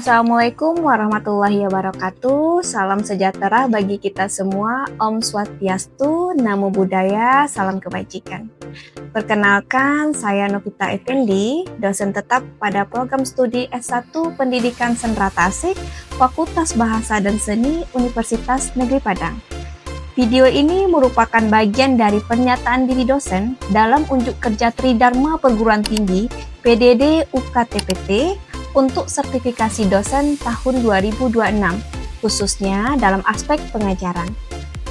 Assalamualaikum warahmatullahi wabarakatuh. Salam sejahtera bagi kita semua. Om Swastiastu, Namo Buddhaya, salam kebajikan. Perkenalkan, saya Novita Effendi, dosen tetap pada program studi S1 Pendidikan Sendera Tasik, Fakultas Bahasa dan Seni, Universitas Negeri Padang. Video ini merupakan bagian dari pernyataan diri dosen dalam unjuk kerja Tridharma Perguruan Tinggi PDD UKTPT untuk sertifikasi dosen tahun 2026, khususnya dalam aspek pengajaran.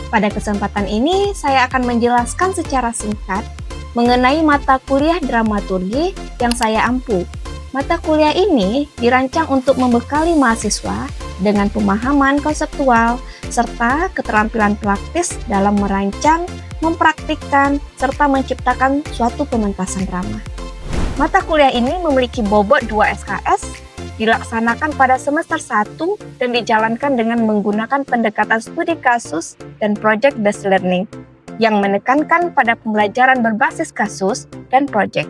Pada kesempatan ini, saya akan menjelaskan secara singkat mengenai mata kuliah dramaturgi yang saya ampu. Mata kuliah ini dirancang untuk membekali mahasiswa dengan pemahaman konseptual serta keterampilan praktis dalam merancang, mempraktikkan, serta menciptakan suatu pementasan drama. Mata kuliah ini memiliki bobot 2 SKS, dilaksanakan pada semester 1 dan dijalankan dengan menggunakan pendekatan studi kasus dan project based learning yang menekankan pada pembelajaran berbasis kasus dan project.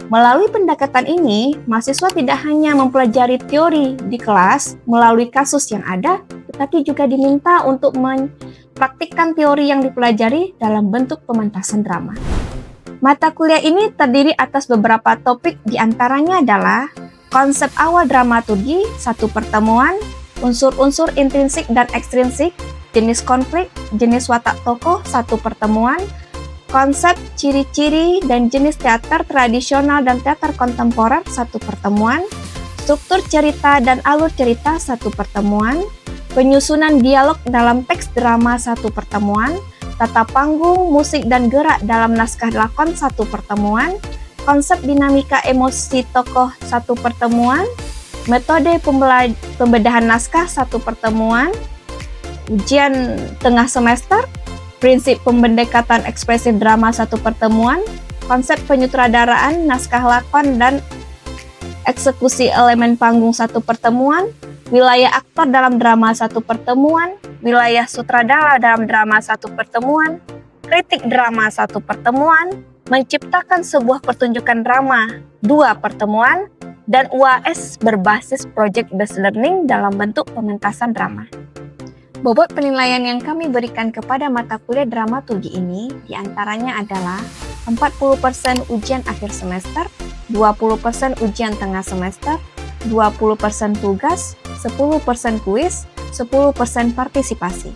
Melalui pendekatan ini, mahasiswa tidak hanya mempelajari teori di kelas melalui kasus yang ada, tetapi juga diminta untuk mempraktikkan teori yang dipelajari dalam bentuk pementasan drama. Mata kuliah ini terdiri atas beberapa topik, diantaranya adalah konsep awal dramaturgi, satu pertemuan, unsur-unsur intrinsik dan ekstrinsik, jenis konflik, jenis watak tokoh, satu pertemuan, konsep, ciri-ciri, dan jenis teater tradisional dan teater kontemporer, satu pertemuan, struktur cerita dan alur cerita, satu pertemuan, penyusunan dialog dalam teks drama, satu pertemuan, tata panggung, musik, dan gerak dalam naskah lakon, satu pertemuan, konsep dinamika emosi tokoh, satu pertemuan, metode pembedahan naskah, satu pertemuan, ujian tengah semester, prinsip pembendekatan ekspresif drama, satu pertemuan, konsep penyutradaraan naskah lakon dan eksekusi elemen panggung, satu pertemuan, wilayah aktor dalam drama, satu pertemuan, wilayah sutradara dalam drama, satu pertemuan, kritik drama, satu pertemuan, menciptakan sebuah pertunjukan drama, dua pertemuan, dan UAS berbasis project based learning dalam bentuk pementasan drama. Bobot penilaian yang kami berikan kepada mata kuliah dramaturgi ini diantaranya adalah 40% ujian akhir semester, 20% ujian tengah semester, 20% tugas, 10% kuis, 10% partisipasi.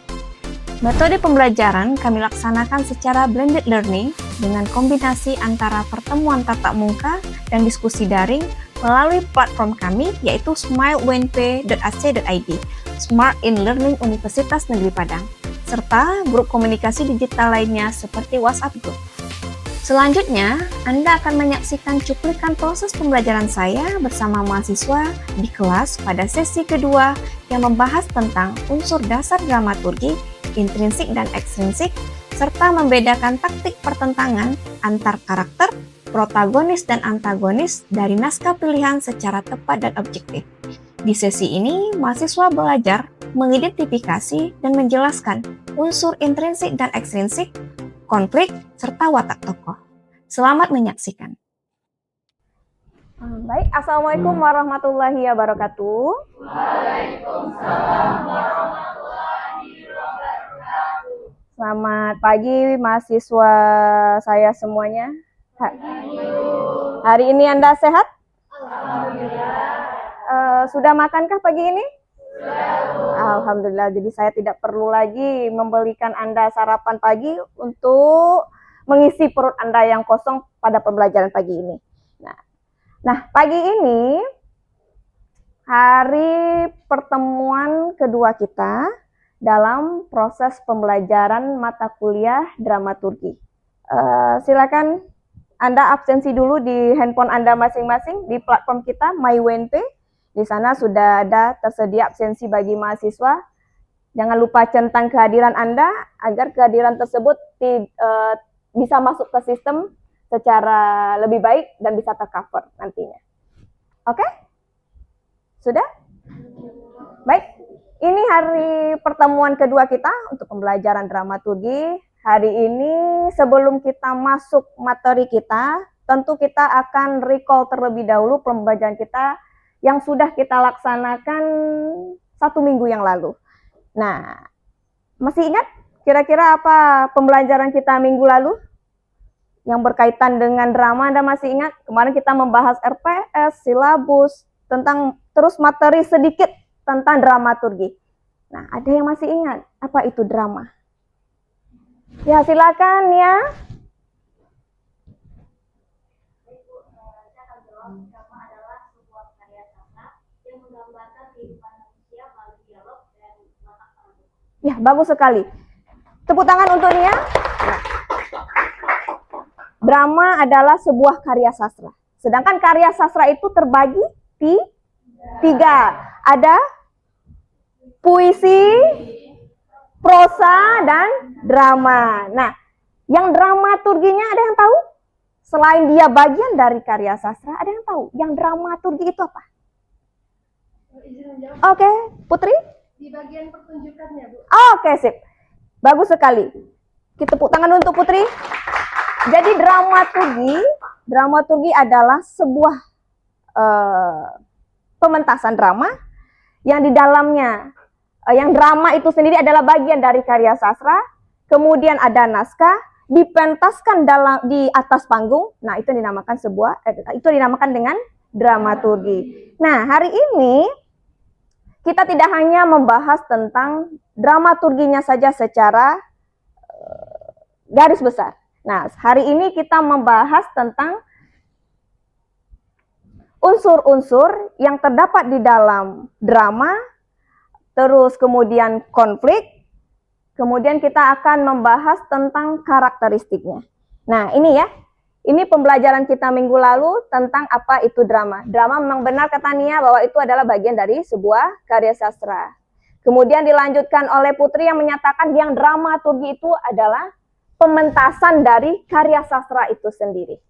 Metode pembelajaran kami laksanakan secara blended learning dengan kombinasi antara pertemuan tatap muka dan diskusi daring melalui platform kami yaitu smilewnp.ac.id, Smart in Learning Universitas Negeri Padang, serta grup komunikasi digital lainnya seperti WhatsApp Group. Selanjutnya, Anda akan menyaksikan cuplikan proses pembelajaran saya bersama mahasiswa di kelas pada sesi kedua yang membahas tentang unsur dasar dramaturgi, intrinsik dan ekstrinsik, serta membedakan taktik pertentangan antar karakter, protagonis dan antagonis dari naskah pilihan secara tepat dan objektif. Di sesi ini, mahasiswa belajar mengidentifikasi dan menjelaskan unsur intrinsik dan ekstrinsik, konflik, serta watak tokoh. Selamat menyaksikan. Baik, Assalamualaikum warahmatullahi wabarakatuh. Waalaikumsalam warahmatullahi wabarakatuh. Selamat pagi mahasiswa saya semuanya. Hari ini Anda sehat? Alhamdulillah. Sudah makankah pagi ini? Alhamdulillah, jadi saya tidak perlu lagi membelikan Anda sarapan pagi untuk mengisi perut Anda yang kosong pada pembelajaran pagi ini. Nah, pagi ini hari pertemuan kedua kita dalam proses pembelajaran mata kuliah dramaturgi. Silakan Anda absensi dulu di handphone Anda masing-masing di platform kita MyWNP. Di sana sudah ada tersedia absensi bagi mahasiswa. Jangan lupa centang kehadiran Anda agar kehadiran tersebut bisa masuk ke sistem secara lebih baik dan bisa tercover nantinya. Oke? Sudah? Baik. Ini hari pertemuan kedua kita untuk pembelajaran dramaturgi. Hari ini sebelum kita masuk materi kita, tentu kita akan recall terlebih dahulu pembelajaran kita yang sudah kita laksanakan 1 minggu yang lalu. Nah, masih ingat kira-kira apa pembelajaran kita minggu lalu? Yang berkaitan dengan drama, Anda masih ingat? Kemarin kita membahas RPS, silabus, tentang terus materi sedikit tentang dramaturgi. Nah, ada yang masih ingat apa itu drama? Ya, silakan ya. Drama adalah sebuah karya sastra yang menggambarkan kehidupan manusia melalui dialog dan watak karakter. Ya, bagus sekali. Tepuk tangan untuk Nia. Nah, drama adalah sebuah karya sastra. Sedangkan karya sastra itu terbagi di 3. Ada puisi, prosa, dan drama. Nah, yang dramaturginya ada yang tahu? Selain dia bagian dari karya sastra, ada yang tahu? Yang dramaturgi itu apa? Oke, Putri? Di bagian pertunjukannya, Bu. Oke, sip. Bagus sekali. Kita tepuk tangan untuk Putri. Jadi dramaturgi adalah sebuah pementasan drama yang di dalamnya, yang drama itu sendiri adalah bagian dari karya sastra, kemudian ada naskah, dipentaskan di atas panggung. Nah, itu dinamakan dengan dramaturgi. Nah, hari ini kita tidak hanya membahas tentang dramaturginya saja secara garis besar. Nah, hari ini kita membahas tentang unsur-unsur yang terdapat di dalam drama, terus kemudian konflik, kemudian kita akan membahas tentang karakteristiknya. Nah, ini ya, ini pembelajaran kita minggu lalu tentang apa itu drama. Drama memang benar kata Nia bahwa itu adalah bagian dari sebuah karya sastra. Kemudian dilanjutkan oleh Putri yang menyatakan yang dramaturgi itu adalah pementasan dari karya sastra itu sendiri.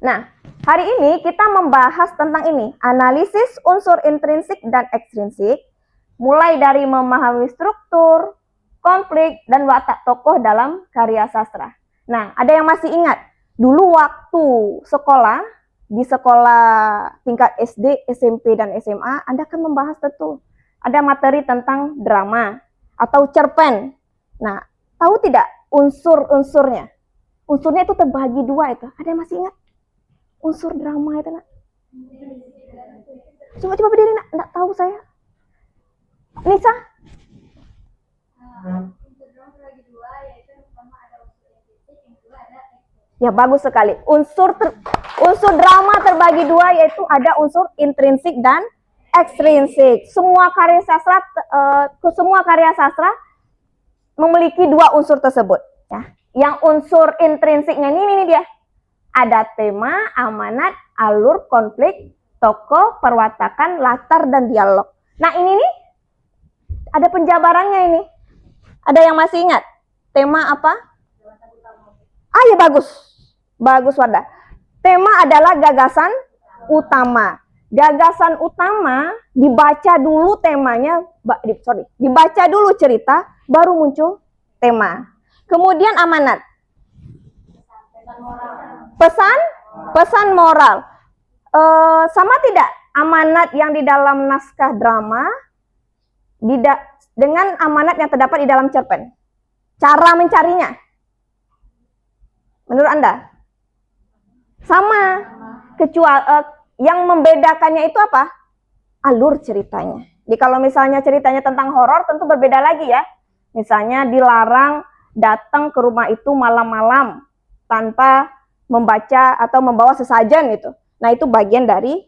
Nah, hari ini kita membahas tentang ini, analisis unsur intrinsik dan ekstrinsik, mulai dari memahami struktur, konflik, dan watak tokoh dalam karya sastra. Nah, ada yang masih ingat? Dulu waktu sekolah, di sekolah tingkat SD, SMP, dan SMA, Anda kan membahas tentu ada materi tentang drama atau cerpen. Nah, tahu tidak unsur-unsurnya? Unsurnya itu terbagi 2 itu. Ada yang masih ingat? Unsur drama itu, nak? Coba berdiri, nak. Nggak tahu saya. Nisa? Ya, bagus sekali. Unsur drama terbagi 2, yaitu ada unsur intrinsik dan ekstrinsik. Semua karya sastra memiliki 2 unsur tersebut. Ya. Yang unsur intrinsiknya ini dia. Ada tema, amanat, alur, konflik, tokoh, perwatakan, latar, dan dialog. Nah, ini nih, ada penjabarannya ini. Ada yang masih ingat? Tema apa? Ah, ya, bagus. Bagus, Wardah. Tema adalah gagasan utama. Gagasan utama dibaca dulu temanya, dibaca dulu cerita, baru muncul tema. Kemudian amanat. Pesan moral. Sama tidak amanat yang di dalam naskah drama dengan amanat yang terdapat di dalam cerpen? Cara mencarinya, menurut Anda? Sama. Kecuali yang membedakannya itu apa? Alur ceritanya. Jadi kalau misalnya ceritanya tentang horor, tentu berbeda lagi ya. Misalnya dilarang datang ke rumah itu malam-malam tanpa membaca atau membawa sesajen itu. Nah, itu bagian dari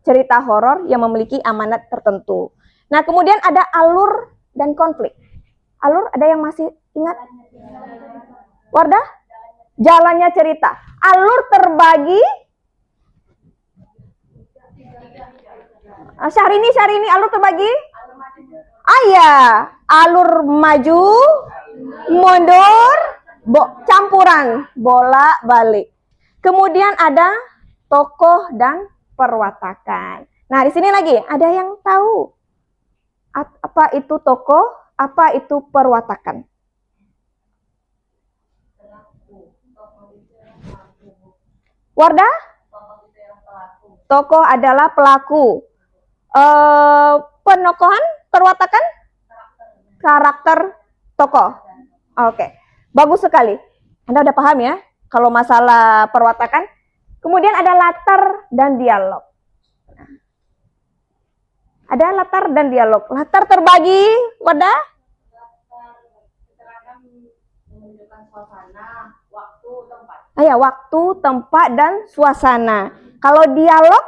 cerita horor yang memiliki amanat tertentu. Nah, kemudian ada alur dan konflik. Alur ada yang masih ingat? Wardah? Jalannya cerita. Alur terbagi. Syahrini, alur terbagi? Alur maju, mundur, campuran, bola balik. Kemudian ada tokoh dan perwatakan. Nah, di sini lagi ada yang tahu apa itu tokoh, apa itu perwatakan? Wardah? Tokoh adalah pelaku. Penokohan, perwatakan, karakter tokoh. Oke, bagus sekali. Anda udah paham ya kalau masalah perwatakan. Kemudian ada latar dan dialog. Ada latar dan dialog. Latar terbagi pada menunjukkan suasana, waktu, tempat. Ya, waktu, tempat, dan suasana. Kalau dialog,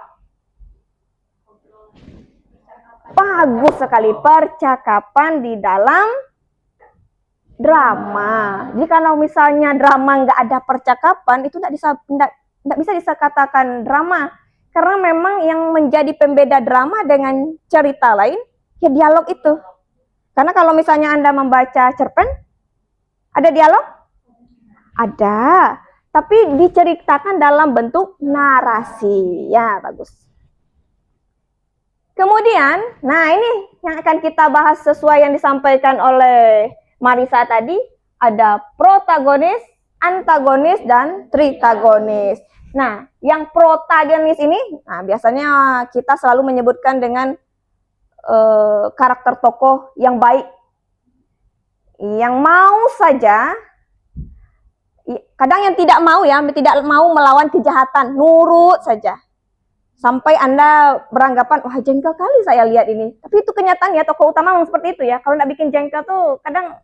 bagus sekali, percakapan di dalam drama. Jadi kalau misalnya drama nggak ada percakapan, itu nggak bisa dikatakan drama. Karena memang yang menjadi pembeda drama dengan cerita lain, ya dialog itu. Karena kalau misalnya Anda membaca cerpen, ada dialog? Ada. Tapi diceritakan dalam bentuk narasi. Ya, bagus. Kemudian, nah ini yang akan kita bahas sesuai yang disampaikan oleh Marisa tadi, ada protagonis, antagonis, dan tritagonis. Nah, yang protagonis ini, nah biasanya kita selalu menyebutkan dengan karakter tokoh yang baik, yang mau saja, kadang yang tidak mau melawan kejahatan, nurut saja. Sampai Anda beranggapan, wah jengkel kali saya lihat ini. Tapi itu kenyataan ya, tokoh utama memang seperti itu ya. Kalau nggak bikin jengkel tuh kadang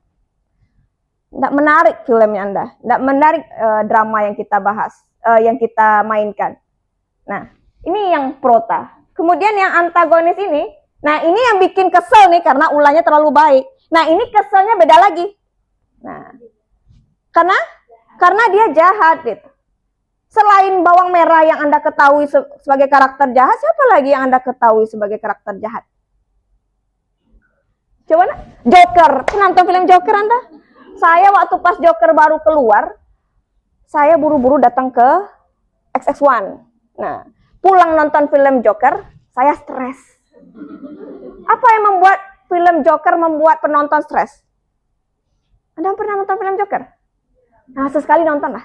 nggak menarik filmnya Anda, nggak menarik drama yang kita bahas, yang kita mainkan. Nah, ini yang prota. Kemudian yang antagonis ini, nah ini yang bikin kesel nih karena ulahnya terlalu baik. Nah ini keselnya beda lagi. Nah, karena dia jahat gitu. Selain bawang merah yang Anda ketahui sebagai karakter jahat, siapa lagi yang Anda ketahui sebagai karakter jahat? Coba nak, Joker. Nonton film Joker Anda? Saya waktu pas Joker baru keluar, saya buru-buru datang ke XX1. Nah, pulang nonton film Joker, saya stres. Apa yang membuat film Joker membuat penonton stres? Anda pernah nonton film Joker? Nah, sesekali nonton lah.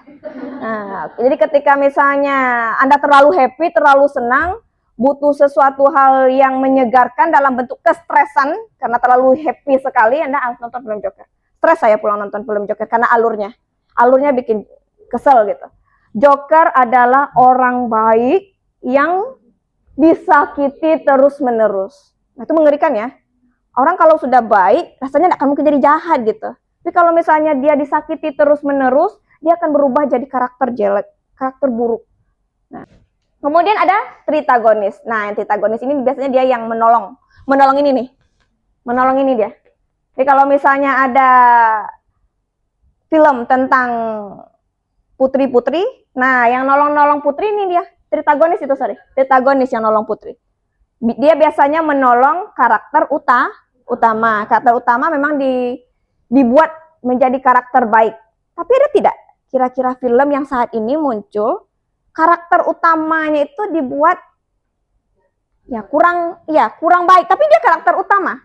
Nah, jadi ketika misalnya Anda terlalu happy, terlalu senang, butuh sesuatu hal yang menyegarkan dalam bentuk kestresan, karena terlalu happy sekali, Anda harus nonton film Joker. Stres saya pulang nonton film Joker, karena alurnya bikin kesel gitu. Joker adalah orang baik yang disakiti terus-menerus. Nah, itu mengerikan ya. Orang kalau sudah baik, rasanya tidak akan mungkin jadi jahat gitu. Tapi kalau misalnya dia disakiti terus-menerus, dia akan berubah jadi karakter jelek, karakter buruk. Nah, kemudian ada tritagonis. Nah, yang tritagonis ini biasanya dia yang menolong. Menolong ini nih. Menolong ini dia. Jadi kalau misalnya ada film tentang putri-putri, nah yang nolong-nolong putri ini dia. Tritagonis itu, tritagonis yang nolong putri. Dia biasanya menolong karakter utama. Karakter utama memang dibuat menjadi karakter baik. Tapi ada tidak kira-kira film yang saat ini muncul, karakter utamanya itu dibuat kurang baik, tapi dia karakter utama.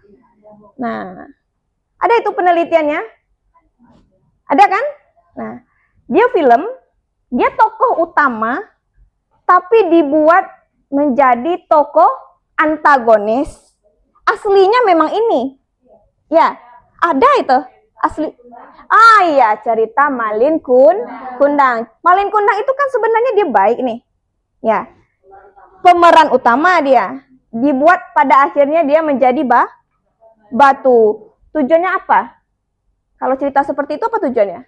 Nah, ada itu penelitiannya? Ada kan? Nah, dia tokoh utama, tapi dibuat menjadi tokoh antagonis. Aslinya memang ini. Ya, ada itu asli. Iya, cerita Malin Kundang. Malin Kundang itu kan sebenarnya dia baik nih. Ya. Pemeran utama dia. Dibuat pada akhirnya dia menjadi batu. Tujuannya apa? Kalau cerita seperti itu apa tujuannya?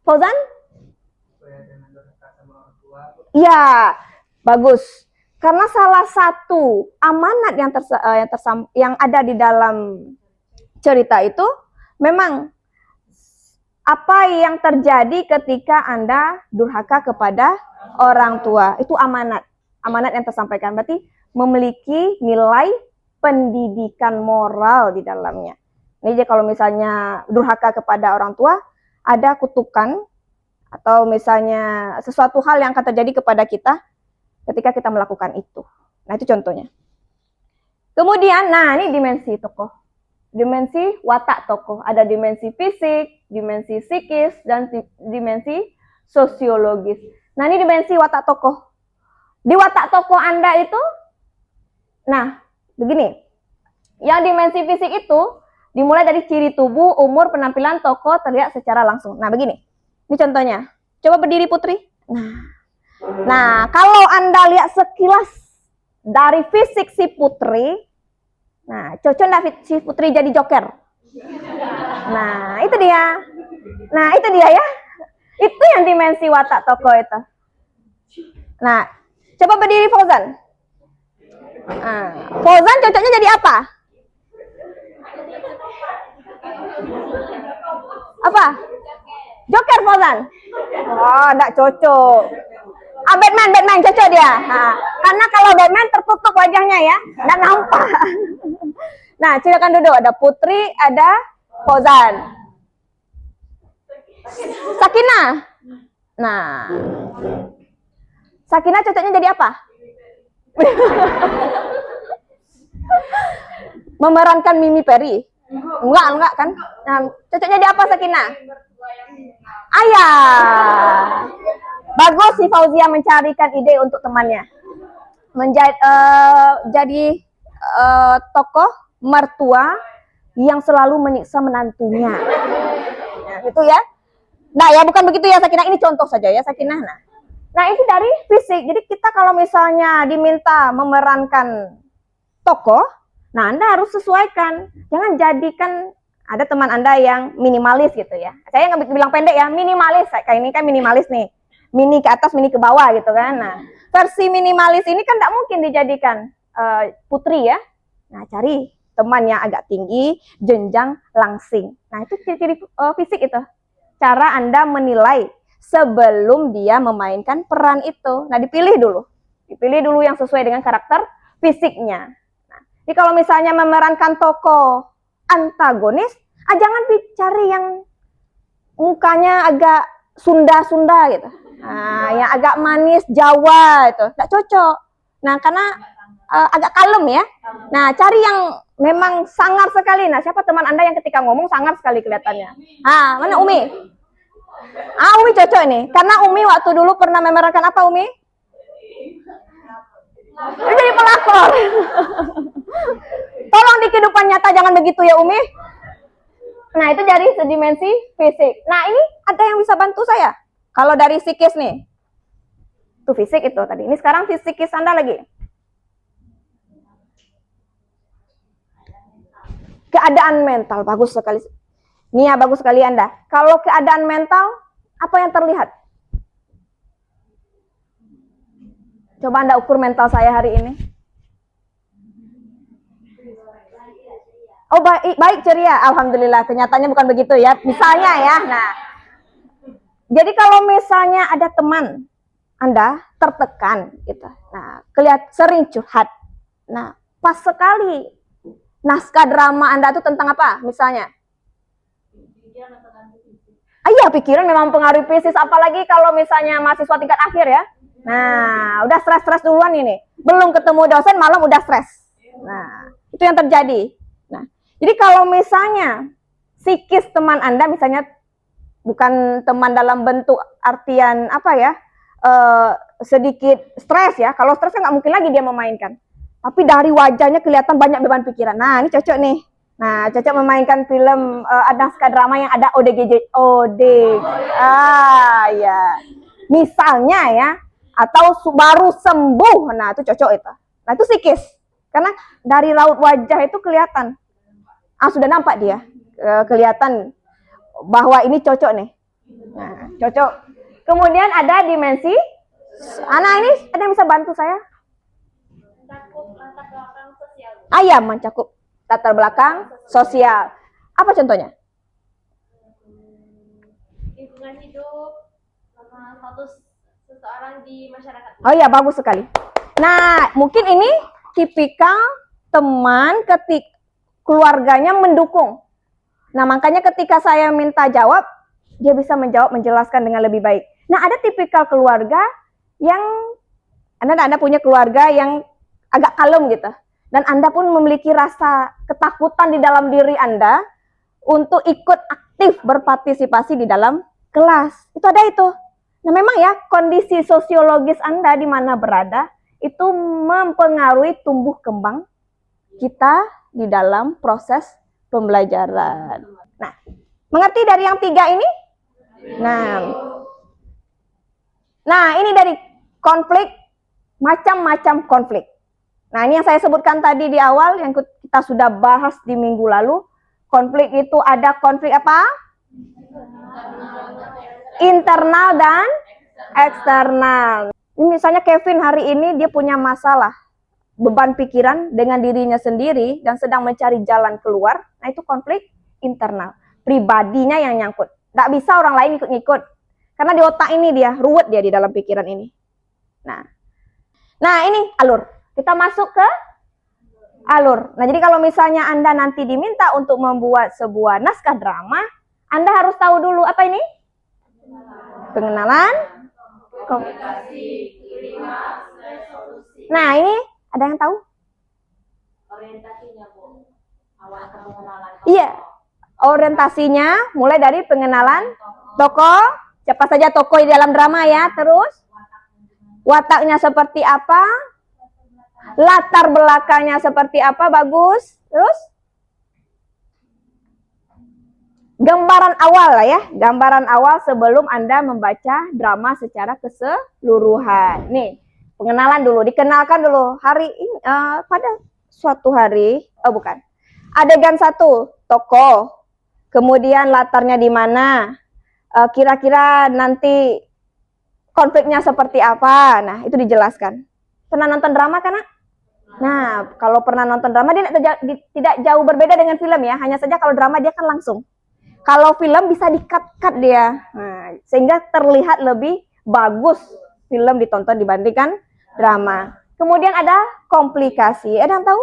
Fauzan? Ya, bagus. Karena salah satu amanat yang ada di dalam cerita itu memang apa yang terjadi ketika Anda durhaka kepada orang tua. Itu amanat yang tersampaikan. Berarti memiliki nilai pendidikan moral di dalamnya. Ini kalau misalnya durhaka kepada orang tua, ada kutukan atau misalnya sesuatu hal yang akan terjadi kepada kita ketika kita melakukan itu. Nah, itu contohnya. Kemudian, nah ini dimensi tokoh. Dimensi watak tokoh. Ada dimensi fisik, dimensi psikis, dan dimensi sosiologis. Nah, ini dimensi watak tokoh. Di watak tokoh Anda itu, nah, begini. Yang dimensi fisik itu dimulai dari ciri tubuh, umur, penampilan tokoh terlihat secara langsung. Nah, begini. Ini contohnya. Coba berdiri Putri. Nah, kalau Anda lihat sekilas dari fisik si Putri, nah, cocok nggak si Putri jadi Joker? Nah, itu dia. Nah, itu dia ya. Itu yang dimensi watak tokoh itu. Nah, coba berdiri Fauzan. Nah, Fauzan cocoknya jadi apa? Apa? Joker Fauzan? Oh, enggak cocok. Batman cocok dia. Nah, karena kalau Batman tertutup wajahnya ya, enggak nampak. Nah, silakan duduk. Ada Putri, ada Fauzan. Sakinah. Nah, Sakinah cocoknya jadi apa? Memerankan Mimi Peri? Enggak kan? Nah, cocoknya jadi apa Sakinah? Ayah. Bagus si Fauzia mencarikan ide untuk temannya. Jadi tokoh mertua yang selalu menyiksa menantunya. Nah, gitu ya. Nah, ya bukan begitu ya Sakinah, ini contoh saja ya Sakinah. Nah, itu dari fisik. Jadi kita kalau misalnya diminta memerankan tokoh, nah Anda harus sesuaikan. Jangan jadikan ada teman Anda yang minimalis gitu ya. Saya nggak bilang pendek ya, minimalis. Kayak ini kan minimalis nih. Mini ke atas, mini ke bawah gitu kan. Nah, versi minimalis ini kan tidak mungkin dijadikan Putri ya. Nah, cari teman yang agak tinggi, jenjang langsing. Nah, itu ciri-ciri fisik itu. Cara Anda menilai sebelum dia memainkan peran itu. Nah, dipilih dulu. Dipilih dulu yang sesuai dengan karakter fisiknya. Nah, jadi kalau misalnya memerankan tokoh antagonis, jangan cari yang mukanya agak Sunda-Sunda gitu. Nah, yang agak manis Jawa itu, nggak cocok. Nah, karena agak kalem ya. Nah, cari yang memang sangar sekali. Nah, siapa teman Anda yang ketika ngomong sangar sekali kelihatannya? Mana Umi? Umi cocok nih. Karena Umi waktu dulu pernah memerankan apa Umi? Jadi pelakor. Tolong di kehidupan nyata jangan begitu ya Umi. Nah, itu dari sedimensi fisik. Nah, ini ada yang bisa bantu saya. Kalau dari psikis nih. Itu fisik itu tadi. Ini sekarang psikis Anda lagi. Keadaan mental, bagus sekali. Nia, bagus sekali Anda. Kalau keadaan mental, apa yang terlihat? Coba Anda ukur mental saya hari ini. Oh, baik ceria. Alhamdulillah, kenyataannya bukan begitu ya. Misalnya ya. Nah, jadi kalau misalnya ada teman Anda tertekan gitu. Nah, kelihatan sering curhat. Nah, pas sekali naskah drama Anda itu tentang apa? Misalnya. Iya, pikiran memang pengaruh fisik, apalagi kalau misalnya mahasiswa tingkat akhir ya. Nah, udah stres duluan ini. Belum ketemu dosen malam udah stres. Nah, itu yang terjadi. Nah, jadi kalau misalnya psikis teman Anda misalnya bukan teman dalam bentuk artian apa ya, sedikit stres ya. Kalau stres kan nggak mungkin lagi dia memainkan. Tapi dari wajahnya kelihatan banyak beban pikiran. Nah, ini cocok nih. Nah, cocok memainkan film naskah drama yang ada ODGJ. Ya. Misalnya ya, atau baru sembuh. Nah, itu cocok itu. Nah, itu psikis. Karena dari raut wajah itu kelihatan. Sudah nampak dia. Kelihatan bahwa ini cocok nih. Nah, cocok. Kemudian ada dimensi. Nah, ini ada yang bisa bantu saya? Mencakup latar belakang sosial. Mencakup latar belakang sosial. Apa contohnya? Lingkungan hidup, sama status seseorang di masyarakat. Oh iya, bagus sekali. Nah, mungkin ini tipikal teman ketika keluarganya mendukung. Nah, makanya ketika saya minta jawab, dia bisa menjawab, menjelaskan dengan lebih baik. Nah, ada tipikal keluarga yang Anda punya keluarga yang agak kalem gitu. Dan Anda pun memiliki rasa ketakutan di dalam diri Anda untuk ikut aktif berpartisipasi di dalam kelas. Itu ada itu. Nah, memang ya kondisi sosiologis Anda di mana berada itu mempengaruhi tumbuh kembang kita di dalam proses pembelajaran. Nah, mengerti dari yang 3 ini? Nah, ini dari konflik, macam-macam konflik. Nah, ini yang saya sebutkan tadi di awal, yang kita sudah bahas di minggu lalu. Konflik itu ada konflik apa? Internal dan eksternal. Misalnya Kevin hari ini dia punya masalah, beban pikiran dengan dirinya sendiri dan sedang mencari jalan keluar. Nah, itu konflik internal. Pribadinya yang nyangkut. Nggak bisa orang lain ikut-ikut. Karena di otak ini dia, ruwet dia di dalam pikiran ini. Nah ini alur. Kita masuk ke alur. Nah, jadi kalau misalnya Anda nanti diminta untuk membuat sebuah naskah drama, Anda harus tahu dulu apa ini? Pengenalan, komunikasi, klimaks, resolusi. Nah, ini ada yang tahu? Orientasinya, Bu. Awal pengenalan. Iya. Orientasinya mulai dari pengenalan tokoh, siapa saja tokoh di dalam drama ya, terus wataknya seperti apa, latar belakangnya seperti apa, bagus, terus gambaran awal lah ya, gambaran awal sebelum Anda membaca drama secara keseluruhan. Nih, pengenalan dulu, dikenalkan dulu. Hari ini pada suatu hari, adegan 1, tokoh, kemudian latarnya di mana, kira-kira nanti konfliknya seperti apa. Nah, itu dijelaskan. Pernah nonton drama kan, Nak? Nah, kalau pernah nonton drama dia tidak jauh berbeda dengan film ya. Hanya saja kalau drama dia kan langsung. Kalau film bisa di-cut dia. Nah, sehingga terlihat lebih bagus film ditonton dibandingkan drama. Kemudian ada komplikasi. Ada yang tahu?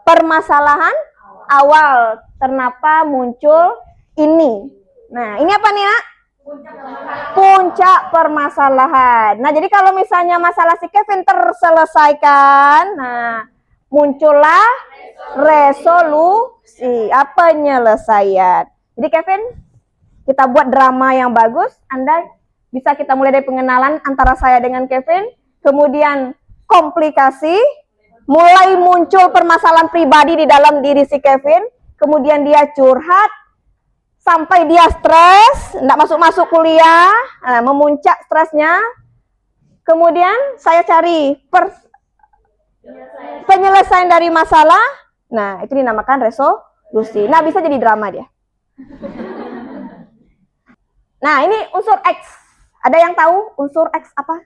Permasalahan awal. Kenapa muncul ini? Nah, ini apa nih, Nak? Puncak permasalahan. Nah, jadi kalau misalnya masalah si Kevin terselesaikan, nah, muncullah resolusi, penyelesaian. Jadi Kevin, kita buat drama yang bagus. Anda bisa kita mulai dari pengenalan antara saya dengan Kevin, kemudian komplikasi, mulai muncul permasalahan pribadi di dalam diri si Kevin, kemudian dia curhat, sampai dia stres, tidak masuk-masuk kuliah, memuncak stresnya. Kemudian saya cari penyelesaian dari masalah. Nah, itu dinamakan resolusi. Nah, bisa jadi drama dia. Nah, ini unsur X. Ada yang tahu unsur X apa?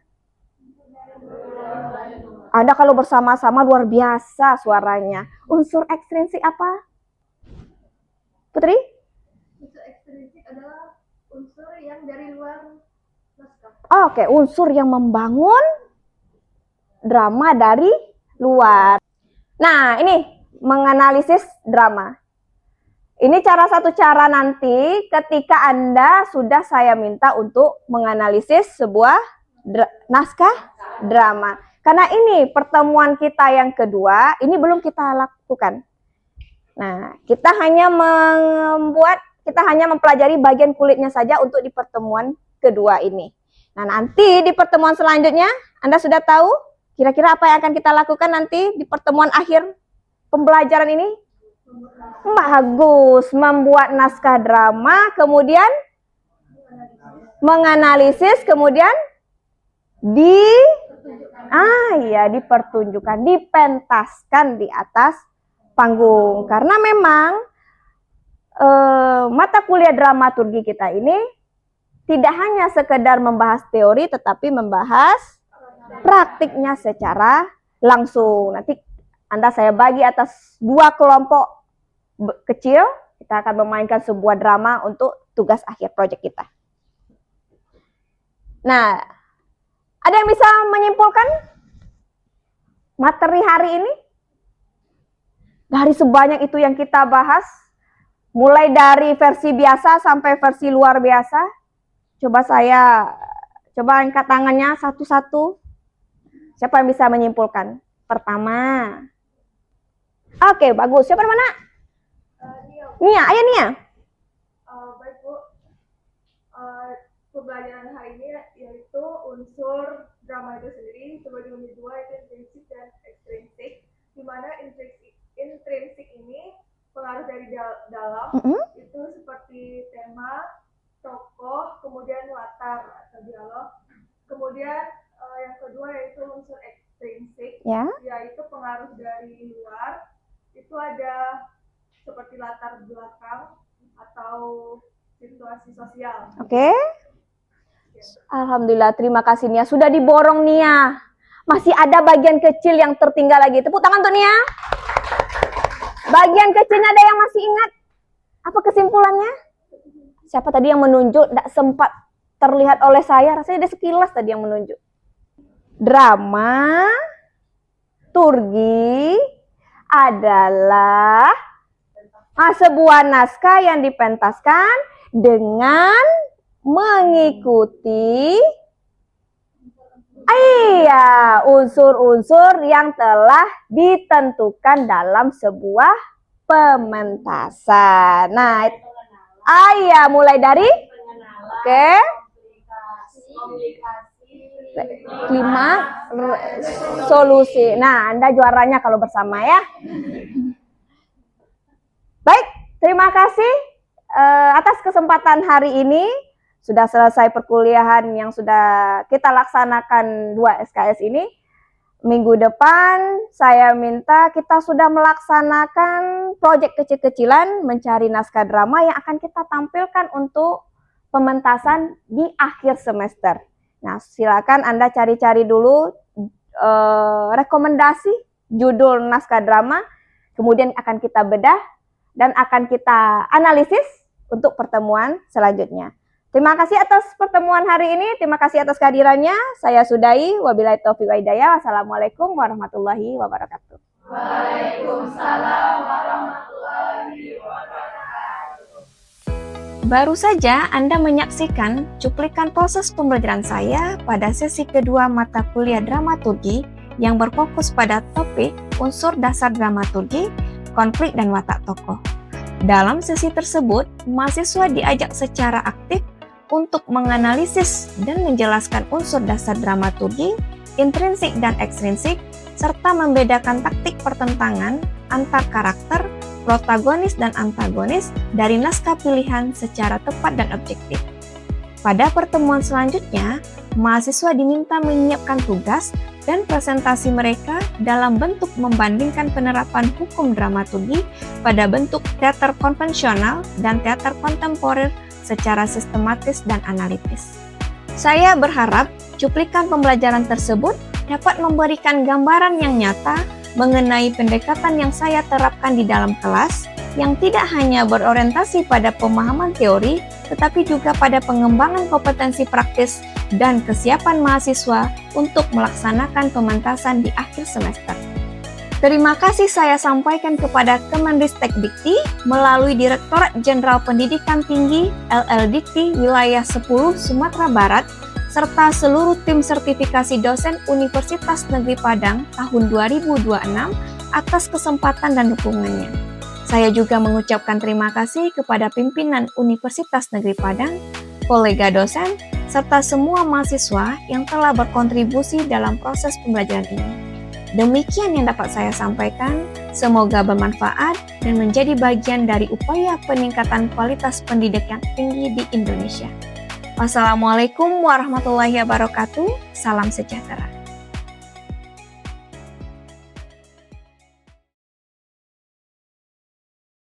Anda kalau bersama-sama luar biasa suaranya. Unsur ekstrinsik apa? Putri? Unsur ekstrinsik adalah unsur yang dari luar naskah. Oke, unsur yang membangun drama dari luar. Nah, ini menganalisis drama. Ini satu cara nanti ketika Anda sudah saya minta untuk menganalisis sebuah naskah drama. Karena ini pertemuan kita yang kedua, ini belum kita lakukan. Nah, kita hanya mempelajari bagian kulitnya saja untuk di pertemuan kedua ini. Nah, nanti di pertemuan selanjutnya, Anda sudah tahu kira-kira apa yang akan kita lakukan nanti di pertemuan akhir pembelajaran ini? Bagus, membuat naskah drama, kemudian menganalisis, kemudian dipertunjukkan, dipentaskan di atas panggung. Karena memang mata kuliah dramaturgi kita ini tidak hanya sekedar membahas teori, tetapi membahas praktiknya secara langsung. Nanti saya bagi atas 2 kelompok kecil, kita akan memainkan sebuah drama untuk tugas akhir proyek kita. Nah, ada yang bisa menyimpulkan materi hari ini? Dari sebanyak itu yang kita bahas, mulai dari versi biasa sampai versi luar biasa, coba angkat tangannya satu-satu. Siapa yang bisa menyimpulkan? Pertama. Oke, bagus. Siapa namanya? Nia. Ayo Nia. Baik, Bu. pembelajaran hari ini yaitu unsur drama itu sendiri terbagi menjadi dua, yaitu intrinsik dan ekstrinsik. Di mana intrinsik ini pengaruh dari dalam, itu seperti tema, tokoh, kemudian latar atau dialog. Kemudian yang kedua yaitu unsur ekstrinsik, yaitu pengaruh dari luar. Itu ada seperti latar belakang atau situasi sosial. Oke. Alhamdulillah, terima kasih Nia. Sudah diborong Nia. Masih ada bagian kecil yang tertinggal lagi. Tepuk tangan untuk Nia. Bagian kecilnya ada yang masih ingat? Apa kesimpulannya? Siapa tadi yang menunjuk? Tidak sempat terlihat oleh saya. Rasanya ada sekilas tadi yang menunjuk. Drama Turki adalah sebuah naskah yang dipentaskan dengan mengikuti unsur-unsur yang telah ditentukan dalam sebuah pementasan. Nah, mulai dari solusi. Nah, Anda juaranya kalau bersama ya. Baik, terima kasih atas kesempatan hari ini. Sudah selesai perkuliahan yang sudah kita laksanakan 2 SKS ini. Minggu depan saya minta kita sudah melaksanakan proyek kecil-kecilan mencari naskah drama yang akan kita tampilkan untuk pementasan di akhir semester. Nah, silakan Anda cari-cari dulu rekomendasi judul naskah drama, kemudian akan kita bedah dan akan kita analisis untuk pertemuan selanjutnya. Terima kasih atas pertemuan hari ini. Terima kasih atas kehadirannya. Saya sudahi. Wabillahi taufiq wa hidayah. Wassalamualaikum warahmatullahi wabarakatuh. Waalaikumsalam warahmatullahi wabarakatuh. Baru saja Anda menyaksikan cuplikan proses pembelajaran saya pada sesi kedua mata kuliah dramaturgi yang berfokus pada topik unsur dasar dramaturgi, konflik dan watak tokoh. Dalam sesi tersebut, mahasiswa diajak secara aktif untuk menganalisis dan menjelaskan unsur dasar dramaturgi, intrinsik dan ekstrinsik, serta membedakan taktik pertentangan antar karakter, protagonis dan antagonis dari naskah pilihan secara tepat dan objektif. Pada pertemuan selanjutnya, mahasiswa diminta menyiapkan tugas dan presentasi mereka dalam bentuk membandingkan penerapan hukum dramaturgi pada bentuk teater konvensional dan teater kontemporer secara sistematis dan analitis. Saya berharap cuplikan pembelajaran tersebut dapat memberikan gambaran yang nyata mengenai pendekatan yang saya terapkan di dalam kelas yang tidak hanya berorientasi pada pemahaman teori, tetapi juga pada pengembangan kompetensi praktis dan kesiapan mahasiswa untuk melaksanakan pementasan di akhir semester. Terima kasih saya sampaikan kepada Kemendristek Dikti melalui Direktorat Jenderal Pendidikan Tinggi LL.Dikti Wilayah 10 Sumatera Barat serta seluruh tim sertifikasi dosen Universitas Negeri Padang tahun 2026 atas kesempatan dan dukungannya. Saya juga mengucapkan terima kasih kepada pimpinan Universitas Negeri Padang, kolega dosen, serta semua mahasiswa yang telah berkontribusi dalam proses pembelajaran ini. Demikian yang dapat saya sampaikan, semoga bermanfaat dan menjadi bagian dari upaya peningkatan kualitas pendidikan tinggi di Indonesia. Wassalamualaikum warahmatullahi wabarakatuh, salam sejahtera.